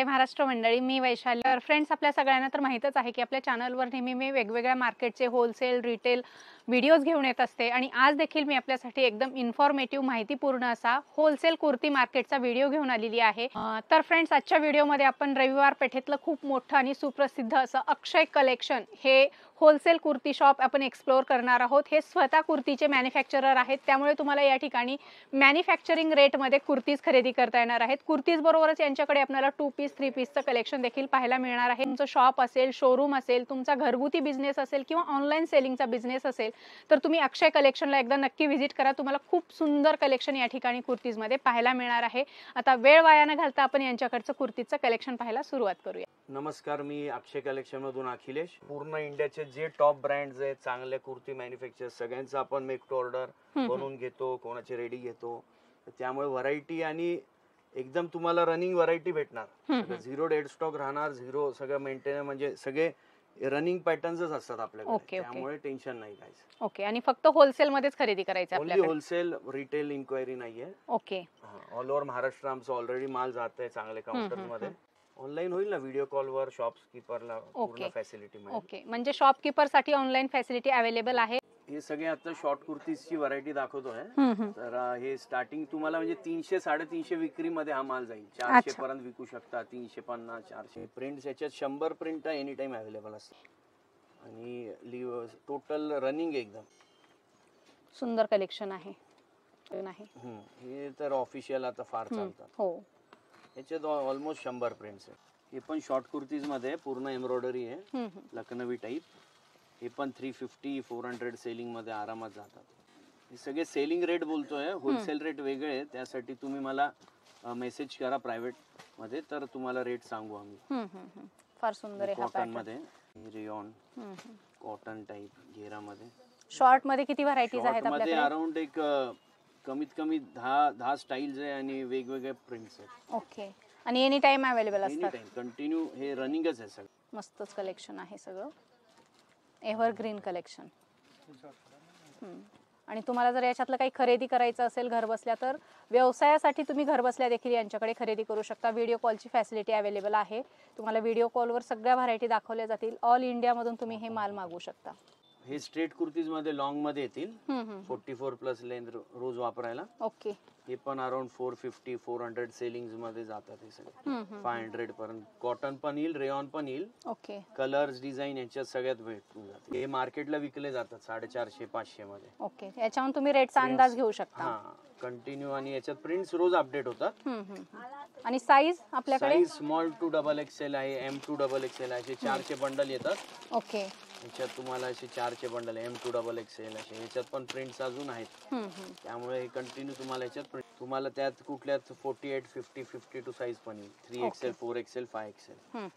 जय महाराष्ट्र मंडळी, मी वैशाली। तर फ्रेंड्स, आपल्या सगळ्यांना तर माहितच आहे की आपल्या चॅनलवर नेहमी मी वेगवेगळ्या मार्केटचे होलसेल रिटेल व्हिडिओज घेऊन येत असते आणि आज देखील मी आपल्यासाठी एकदम इन्फॉर्मेटिव्ह माहितीपूर्ण असा होलसेल कुर्ती मार्केटचा व्हिडिओ घेऊन आलेली आहे। तर फ्रेंड्स, आजच्या व्हिडिओमध्ये आपण रविवार पेठेतलं खूप मोठं आणि सुप्रसिद्ध असं अक्षय कलेक्शन हे होलसेल कुर्ती शॉप आपण एक्सप्लोर करणार आहोत। हे स्वतः कुर्तीचे मॅन्युफॅक्चरर आहेत, त्यामुळे तुम्हाला या ठिकाणी मॅन्युफॅक्चरिंग रेटमध्ये कुर्तीज खरेदी करता येणार आहेत। कुर्तीज बरोबरच यांच्याकडे आपल्याला 2 पीस 3 पीसचं कलेक्शन देखील पाहायला मिळणार आहे। तुमचं शॉप असेल, शोरूम असेल, तुमचा घरगुती बिझनेस असेल किंवा ऑनलाईन सेलिंगचा बिझनेस असेल तर तुम्ही अक्षय कलेक्शनला एकदा नक्की व्हिजिट करा। तुम्हाला खूप सुंदर कलेक्शन या ठिकाणी कुर्तीजमध्ये पाहायला मिळणार आहे। आता वेळ वाया न घालता आपण यांच्याकडचं कुर्तीचं कलेक्शन पाहायला सुरुवात करूया। नमस्कार, मी अक्षय कलेक्शन मधून अखिलेश। पूर्ण इंडियाचे जे टॉप ब्रँड्स आहेत, चांगले कुर्ती मॅन्युफॅक्चर सगळ्यांचं आपण मेक टू ऑर्डर बनवून घेतो, कोणाची रेडी घेतो। त्यामुळे व्हरायटी आणि एकदम तुम्हाला रनिंग व्हरायटी भेटणार। झिरो डेड स्टॉक राहणार, झिरो सगळं मेंटेन, म्हणजे सगळे रनिंग पॅटर्न्सच असतात आपल्याकडे, त्यामुळे टेन्शन नाही काय। ओके, आणि फक्त होलसेल मध्येच खरेदी करायचं आपल्याला? होलसेल, रिटेल इन्क्वायरी नाहीये। ओके, ऑल ओव्हर महाराष्ट्र आमचं ऑलरेडी माल जात आहे चांगले काउंटर मध्ये। ऑनलाईन होईल ना, व्हिडिओ कॉलवर शॉपकीपरला पूर्ण फॅसिलिटी मिळेल। ओके, म्हणजे शॉपकीपर साठी ऑनलाईन फॅसिलिटी अवेलेबल आहे। हे सगळे आता शॉर्ट कुर्तीजची व्हरायटी दाखवतोय। तर हे स्टार्टिंग तुम्हाला म्हणजे 300 350 विक्री मध्ये हा माल जाईल। 400 पर्यंत विकू शकता, 350 400 प्रिंट्स। याच्यात 100 प्रिंट एनी टाइम अवेलेबल असतात आणि टोटल रनिंग एकदम सुंदर कलेक्शन आहे। हे तर ऑफिशियल आता फार चालतात। हो, याच्यात ऑलमोस्ट 100 प्रिंट्स आहेत। हे पण शॉर्ट कुर्तीज मध्ये पूर्ण एम्ब्रॉयडरी आहे, लखनवी टाईप। हे पण 350 400 सेलिंग मध्ये आरामात जातात। हे सगळे सेलिंग रेट बोलतोय, होलसेल रेट वेगळे आहे। त्यासाठी तुम्ही मला मेसेज करा प्रायव्हेट मध्ये, तर तुम्हाला रेट सांगू आम्ही। फार सुंदर आहे हा कॉटन मध्ये, रेयॉन कॉटन टाईप घेरा मध्ये। शॉर्ट मध्ये किती व्हरायटीज आहेत आपल्याकडे? अराउंड एक कमीत कमी 10 स्टाईल्स आहे आणि वेगवेगळे प्रिंट्स आहेत। ओके, आणि एनी टाइम अवेलेबल असतात? एनी टाइम कंटिन्यू, हे रनिंगच आहे सगळं। मस्तच कलेक्शन आहे सगळं, एव्हरग्रीन कलेक्शन। आणि तुम्हाला जर याच्यातलं काही खरेदी करायचं असेल घर बसल्या, तर व्यवसायासाठी तुम्ही घर बसल्या देखील यांच्याकडे खरेदी करू शकता। व्हिडिओ कॉलची फॅसिलिटी अवेलेबल आहे। तुम्हाला व्हिडिओ कॉलवर सगळ्या व्हरायटी दाखवल्या जातील। ऑल इंडियामधून तुम्ही हे माल मागवू शकता। हे स्ट्रेट कुर्तीज मध्ये लॉंग मध्ये येतील, 44 प्लस लेंथ रोज वापरायला। ओके, हे पण अराउंड 450 400 सेलिंग्स मध्ये जातात हे सगळे। 500 पर्यंत कॉटन पण येईल, रेयॉन पण येईल। ओके, कलर्स डिझाईन याच्यात सगळ्यात भेटून जाते। हे मार्केटला विकले जातात 450 500 मध्ये। ओके, याच्यावरून तुम्ही रेटचा अंदाज घेऊ शकता। कंटिन्यू, आणि याच्यात प्रिंट्स रोज अपडेट होतात। आणि साईज आपल्याकडे? Size small to double XL आहे, एम टू डबल एक्सेल आहे। 4चे बंडल येतात। ओके, याच्यात तुम्हाला असे 4चे bundle, M to double XL असे। याच्यात पण प्रिंट्स अजून आहेत, त्यामुळे हे कंटिन्यू तुम्हाला याच्यात तुम्हाला त्यात कुठल्यात 48 50 52 साईज पण येईल। 3 एक्सेल 4 एक्सेल 5 एक्सेल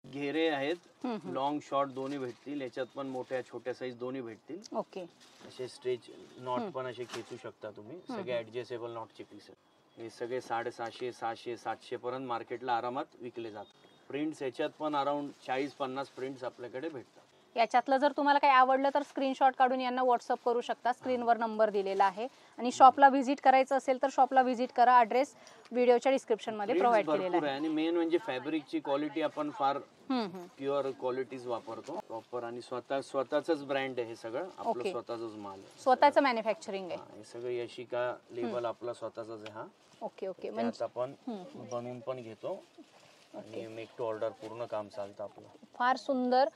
घेरे आहेत, लॉंग शॉर्ट दोन्ही भेटतील। याच्यात पण मोठ्या छोट्या साईज दोन्ही भेटतील। ओके, असे स्ट्रेच नॉट पण असे खेचू शकता तुम्ही, सगळे ऍडजस्टेबल नॉटचे पीस आहेत। हे सगळे 750 600 700 पर्यंत मार्केटला आरामात विकले जातात। प्रिंट्स याच्यात पण अराउंड 40-50 प्रिंट्स आपल्याकडे भेटतात। याच्यातलं जर तुम्हाला काही आवडलं तर स्क्रीनशॉट काढून यांना व्हॉट्सअप करू शकता। स्क्रीनवर नंबर दिलेला आहे। आणि शॉपला व्हिजिट करायचं असेल तर शॉपला व्हिजिट करा। ॲड्रेस व्हिडिओच्या डिस्क्रिप्शन मध्ये प्रोव्हाइड केलेला आहे। आणि मेन म्हणजे फॅब्रिकची क्वालिटी आपण फार प्युअर क्वालिटीज वापरतो प्रॉपर, आणि स्वतःच ब्रँड आहे हे सगळं। आपलं स्वतःच माल आहे, स्वतःचं मॅन्युफॅक्चरिंग आहे हे सगळं। यशिका लेबल आपला स्वतःचाच आहे हा। ओके ओके, म्हणजे आपण बनवून पण घेतो आणि मेक टू ऑर्डर पूर्ण काम चालतं आपलं। फार सुंदर,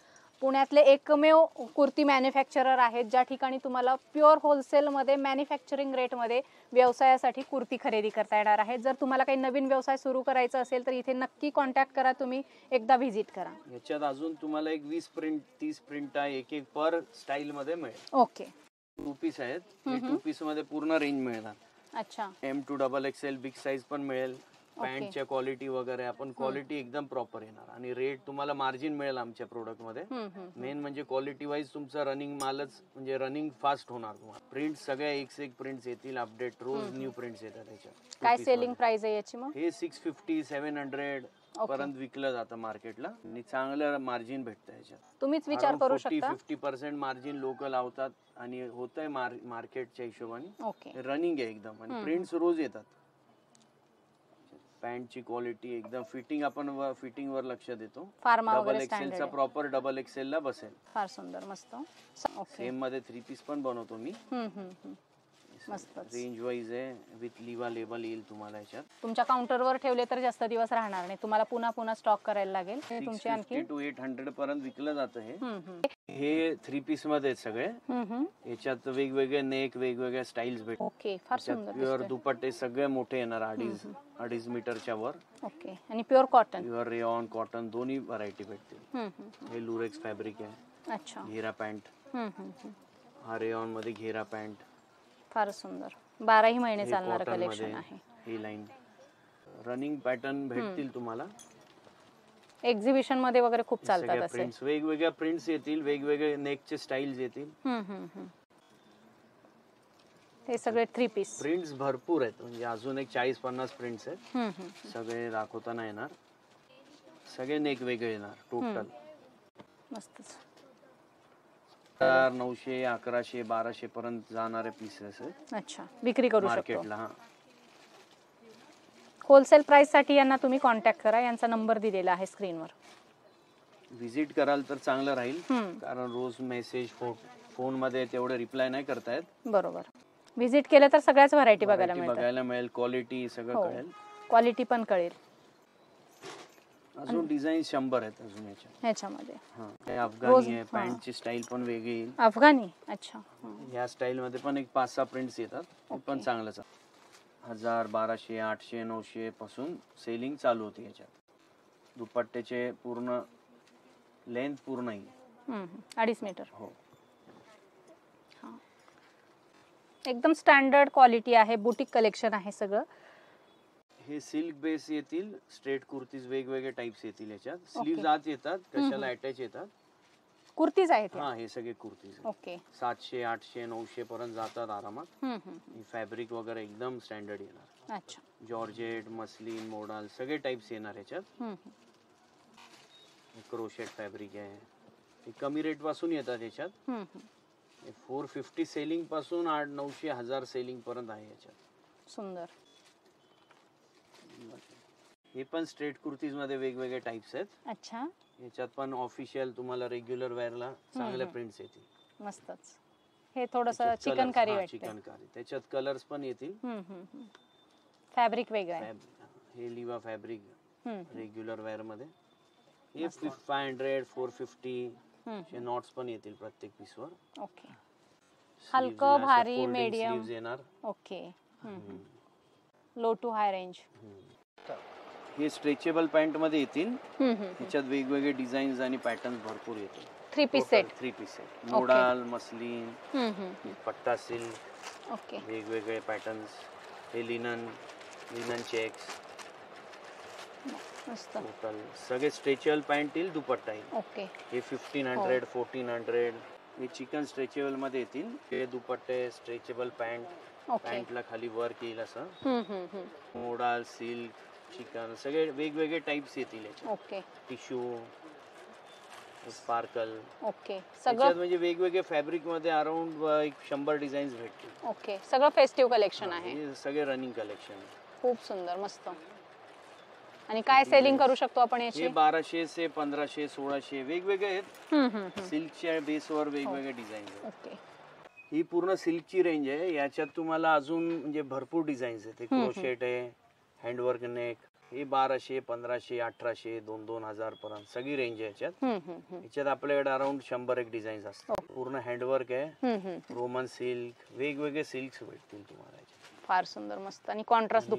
पुण्यातले एकमेव कुर्ती मॅन्युफॅक्चरर आहेत ज्या ठिकाणी तुम्हाला प्युअर होलसेलमध्ये मॅन्युफॅक्चरिंग रेटमध्ये व्यवसायासाठी कुर्ती खरेदी करता येणार आहे। जर तुम्हाला काही नवीन व्यवसाय सुरू करायचा असेल तर इथे नक्की कॉन्टॅक्ट करा, तुम्ही एकदा व्हिजिट करा। याच्यात अजून तुम्हाला एक 20 प्रिंट 30 प्रिंट आहे, एक पर स्टाईल मध्ये मिळेल। ओके, 2 पीस आहेत, 2 पीस मध्ये पूर्ण रेंज मिळणार। अच्छा, M to double XL big size पण मिळेल। पॅन्टच्या क्वालिटी वगैरे आपण क्वालिटी एकदम प्रॉपर येणार, आणि रेट तुम्हाला मार्जिन मिळेल आमच्या प्रोडक्ट मध्ये। मेन म्हणजे क्वालिटी वाईज तुमचा रनिंग मालच, म्हणजे रनिंग फास्ट होणार तुम्हाला। प्रिंट सगळ्या एक प्रिंट्स येतील अपडेट, रोज न्यू प्रिंट्स येतात त्याच्यात। काय सेलिंग प्राइस आहे याची मग? हे 650 700 पर्यंत विकलं जातं मार्केटला, आणि चांगलं मार्जिन भेटतं याच्यात। तुम्हीच विचार करू शकता, 50% मार्जिन लोक लावतात आणि होतंय मार्केटच्या हिशोबाने। ओके, रनिंग आहे एकदम, आणि प्रिंट्स रोज येतात। पॅन्टची क्वालिटी एकदम फिटिंग, आपण फिटिंग वर लक्ष देतो. फार्मा डबल वगैरे एक्सेल चा स्टँडर्ड प्रॉपर डबल एक्सेल ला बसेल. फार सुंदर मस्त. ओके. सेम मध्ये 3 पीस पण बनवतो मी. मस्तच. रेंज वाईज आहे, विथ लिवा लेबल येईल तुम्हाला याच्यात. तुमच्या काउंटरवर ठेवले तर जास्त दिवस राहणार नाही, तुम्हाला पुन्हा पुन्हा स्टॉक करायला लागेल. हे तुमचे आणखी 650 to 800 पर्यंत विकलं जातं हे. हे 3 पीस मध्ये आहेत सगळे. याच्यात वेगवेगळे नेक, वेगवेगळ्या स्टाईल्स भेटतात. ओके, फार सुंदर. प्युअर दुपट्टे सगळे मोठे येणार, 2.5 मीटरच्या वर. ओके. आणि pure cotton, pure rayon cotton दोन्ही व्हरायटी भेटतील. हे लुरेक्स फॅब्रिक आहे. अच्छा. घेरा पॅन्ट. हा रेयॉन मध्ये घेरा पॅन्ट. फार सुंदर. 12ही महिने चालणार कलेक्शन आहे. ही लाईन रनिंग पॅटर्न भेटतील तुम्हाला. एक्झिबिशन मध्ये वगैरे खूप चालतात असे. प्रिंट्स, वेगवेगळ्या प्रिंट्स येतील, वेगवेगळे नेकचे स्टाईल्स येतील. हे सगळे 3 पीस. प्रिंट्स भरपूर आहेत, म्हणजे अजून एक 40-50 प्रिंट्स आहेत. सगळे दाखवता येणार. सगळे नेक वेगळे येणार टोटल. मस्तच. 900, 1100, 1200 पर्यंत जाणारे पीसेस आहेत. अच्छा, विक्री करू शकतो मार्केटला. हा, होलसेल प्राइस साठी यांना तुम्ही कॉन्टॅक्ट करा. यांचा नंबर दिलेला आहे स्क्रीनवर. विजिट कराल तर चांगलं राहील, कारण रोज मेसेज फोन मध्ये तेवढे रिप्लाय नाही करतायत. बरोबर. विजिट केलं तर सगळ्याच व्हरायटी बघायला मिळेल. क्वालिटी सगळं कळेल. क्वालिटी पण कळेल. अजून डिझाईन 100 आहेत अजून ह्याच्यामध्ये. अफगाणी आहे, पॅन्टची स्टाईल पण वेगळी येईल. अफगाणी. अच्छा. या स्टाईल मध्ये पण एक 5-6 प्रिंट्स येतात. ते पण चांगलंच. 1000, 1200, 800, 900 पासून सेलिंग चालू होती याच्यात. दुपट्ट्याचे पूर्ण लेंथ पूर्ण येईल. 2.5 मीटर. हो. एकदम स्टँडर्ड क्वालिटी आहे. बुटीक कलेक्शन आहे सगळं. हे सिल्क बेस येतील. स्ट्रेट कुर्तीज वेगवेगळे टाइप्स येतील याच्यात. स्लीव्ज आत येतात, कशाला अटॅच येतात. कुर्तीज आहेत. हा, हे सगळे कुर्तीज. ओके. 700, 800, 900 पर्यंत जातात आरामात. फॅब्रिक वगैरे एकदम स्टँडर्ड येणार. अच्छा. जॉर्जेट, मस्लिन, मोडाल सगळे टाइप्स येणार याच्यात. क्रोशेट फॅब्रिक आहे. हे कमी रेट पासून येतात याच्यात. 450 सेलिंग पासून 800-900 1000 सेलिंग पर्यंत आहे याच्यात. सुंदर. हे पण स्ट्रेट कुर्तीज मध्ये वेगवेगळे टाइप्स आहेत. अच्छा. याच्यात पण ऑफिशियल तुम्हाला रेग्युलर वेअरला चांगले प्रिंट्स येतील. मस्तच. हे थोडंसं चिकनकारी वाटतं. चिकनकारी. त्याच्यात कलर्स पण येतील. फॅब्रिक वेगळं आहे. हे लिवा फॅब्रिक रेग्युलर वेअर मध्ये. हे 500, 450 चे नॉट्स पण येतील प्रत्येक पीस वर. ओके. हलकं, भारी, मीडियम स्लीव्ज येणार. Okay. Low to high range. हे स्ट्रेचेबल पॅन्ट मध्ये येतील. त्याच्यात वेगवेगळे डिझाईन्स आणि पॅटर्न्स भरपूर येतील. 3 piece set. 3 piece set. Modal, muslin, पट्टा सिल्क. ओके. वेगवेगळे पॅटर्न्स. हे लिनन चेक्स. मस्त. टोटल सगळे स्ट्रेचेबल पॅन्ट येईल, दुपट्टा येईल. ओके. हे 1500, 1400. हे चिकन स्ट्रेचेबल मध्ये येतील. हे दुपट्टे, स्ट्रेचेबल पॅन्ट. पॅन्टला खाली वर्क येईल असं. मोडाल, सिल्क, चिकन सगळे वेगवेगळे टाइप्स येतील याच्यात. ओके. Tissue, sparkle. ओके. सगळं म्हणजे वेगवेगळे फॅब्रिक मध्ये अराउंड 100 डिझाईन्स भेटतील. ओके. सगळं फेस्टिव्ह कलेक्शन आहे. हे सगळे रनिंग कलेक्शन. खूप सुंदर. मस्त. आणि काय सेलिंग करू शकतो आपण याची? हे 1200 से 1500, 1600 वेगवेगळे आहेत. सिल्कच्या बेसवर वेगवेगळे डिझाईन आहेत. ओके. ही पूर्ण सिल्कची रेंज आहे. याच्यात तुम्हाला अजून म्हणजे भरपूर डिझाईन्स आहेत. क्रोशेट आहे, हँडवर्क नेक. हे 1200, 1500, 1800, 2-2000 पर्यंत सगळी रेंज आहे याच्यात. याच्यात आपल्याकडे अराउंड 100 एक डिझाईन्स असतात. पूर्ण हँडवर्क आहे. रोमन सिल्क, वेगवेगळे सिल्क्स भेटतील तुम्हाला. फार सुंदर. मस्त. आणि कॉन्ट्रास्ट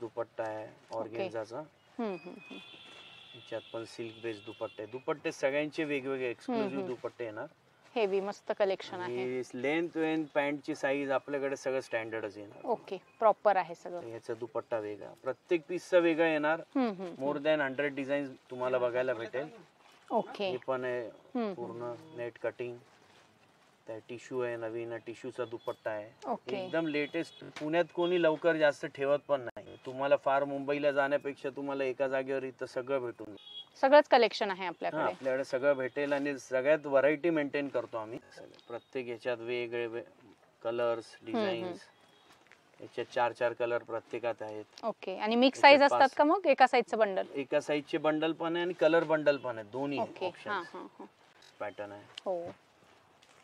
दुपट्टा आहे ऑर्गेन्झाचा. याच्यात पण सिल्क बेस दुपट्टे सगळ्यांचे वेगवेगळे एक्सक्लुझिव्ह दुपट्टे येणार. हेवी मस्त कलेक्शन आहे. लेंथ पॅन्टची साईज आपल्याकडे सगळं स्टँडर्डच येणार. ओके. प्रॉपर आहे सगळं. याचा दुपट्टा वेगळा, प्रत्येक पीसचा वेगळा येणार. मोर दॅन 100 डिझाईन तुम्हाला बघायला भेटेल. ओके. हे पण आहे पूर्ण नेट कटिंग. त्या टिश्यू आहे, नवीन टिश्यूचा दुपट्टा आहे. एकदम लेटेस्ट. पुण्यात कोणी लवकर जास्त ठेवत पण नाही. तुम्हाला फार मुंबईला जाण्यापेक्षा तुम्हाला एका जागेवर इथं सगळं भेटून. सगळंच कलेक्शन आहे आपल्याकडे. आपल्याकडे सगळं भेटेल आणि सगळ्यात व्हरायटी मेंटेन करतो आम्ही. प्रत्येक याच्यात वेगवेगळे कलर्स, डिझाईन्स. याच्यात 4 कलर प्रत्येकात आहेत. ओके. आणि मिक्स साईज याच्यात असतात का मग एका साईजचं बंडल? एका साईजचे बंडल पण आहे आणि कलर बंडल पण आहे, दोन्ही ओके. हा ऑप्शन हा हा. पॅटर्न आहे. हो.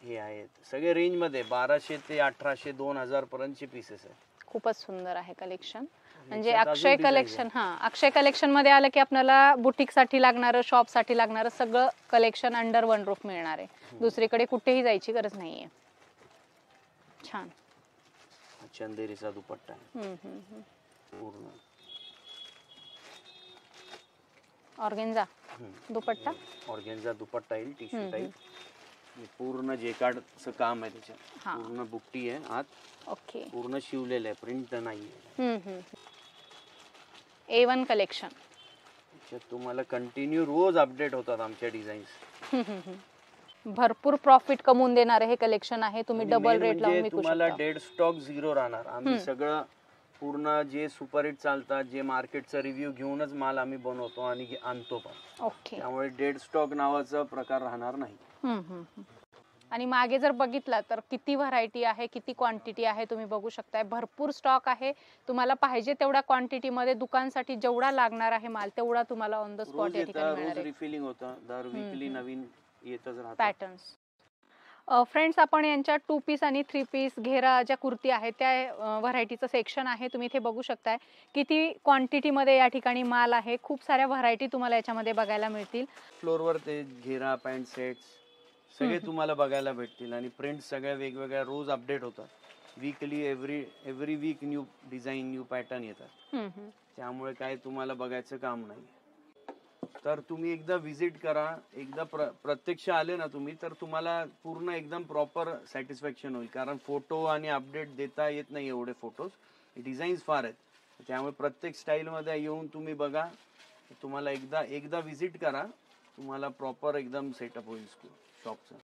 हे आहेत सगळे रेंज मध्ये 1200 ते 1800 2000 पर्यंतचे पीसेस आहेत. खूपच सुंदर आहे कलेक्शन. म्हणजे याच्यात अक्षय अजून designs कलेक्शन, हा, अक्षय कलेक्शन मध्ये आलं की आपल्याला बुटीक साठी लागणारं, शॉप साठी लागणारं सगळं कलेक्शन अंडर वन रूफ मिळणार आहे. दुसरीकडे कुठेही जायची गरज नाहीये. छान. चंदेरीचा दुपट्टा आहे पूर्ण ऑर्गेन्झा दुपट्टा. ऑर्गेन्झा दुपट्टा येईल, टिश्यू टाईप. पूर्ण जेकार्डचं काम आहे त्याच्यात. हा. पूर्ण बुट्टी आहे आत. ओके. पूर्ण शिवलेलं आहे, प्रिंट नाहीये. A1 collection. त्याच्यात तुम्हाला कंटिन्यू रोज अपडेट होतात आमच्या डिझाईन्स. भरपूर प्रॉफिट कमवून देणारे हे कलेक्शन आहे. तुम्ही डबल रेट लावून विकू तुम्हाला शकता. डेड स्टॉक झिरो राहणार. आम्ही सगळं पूर्ण जे सुपरहिट चालतात, जे मार्केटचा रिव्ह्यू घेऊनच माल आम्ही बनवतो आणि आणतो पण. ओके. त्यामुळे डेड स्टॉक नावाचा प्रकार राहणार नाही. आणि मागे जर बघितलं तर किती व्हरायटी आहे, किती क्वांटिटी आहे तुम्ही बघू शकताय. भरपूर स्टॉक आहे. तुम्हाला पाहिजे तेवढ्या क्वांटिटी मध्ये दुकानसाठी जेवढा लागणार आहे माल तेवढा तुम्हाला ऑन द स्पॉट या ठिकाणी मिळणार रोज आहे. रिफिलिंग होतं, दर वीकली नवीन येतच राहतं पॅटर्न्स. फ्रेंड्स, आपण यांच्या 2 पीस आणि 3 पीस घेरा ज्या कुर्ती आहेत त्या व्हरायटीचं सेक्शन आहे. तुम्ही इथे बघू शकताय किती क्वांटिटी मध्ये या ठिकाणी माल आहे. खूप साऱ्या व्हरायटी तुम्हाला याच्यामध्ये बघायला मिळतील. फ्लोअरवर ते घेरा पॅन्ट सेट्स सगळे तुम्हाला बघायला भेटतील आणि प्रिंट सगळ्या वेगवेगळ्या रोज अपडेट होतात. Weekly every week new design, new pattern येतात. त्यामुळे काय तुम्हाला बघायचं काम नाही. तर तुम्ही एकदा विजिट करा, एकदा प्रत्यक्ष आले ना तुम्ही, तर तुम्हाला पूर्ण एकदम प्रॉपर सॅटिस्फॅक्शन होईल. कारण फोटो आणि अपडेट देता येत नाही एवढे फोटोज, डिझाईन्स फार आहेत. त्यामुळे प्रत्येक स्टाईलमध्ये येऊन तुम्ही बघा. तुम्हाला एकदा विजिट करा, तुम्हाला प्रॉपर एकदम सेटअप होईल शॉपचं.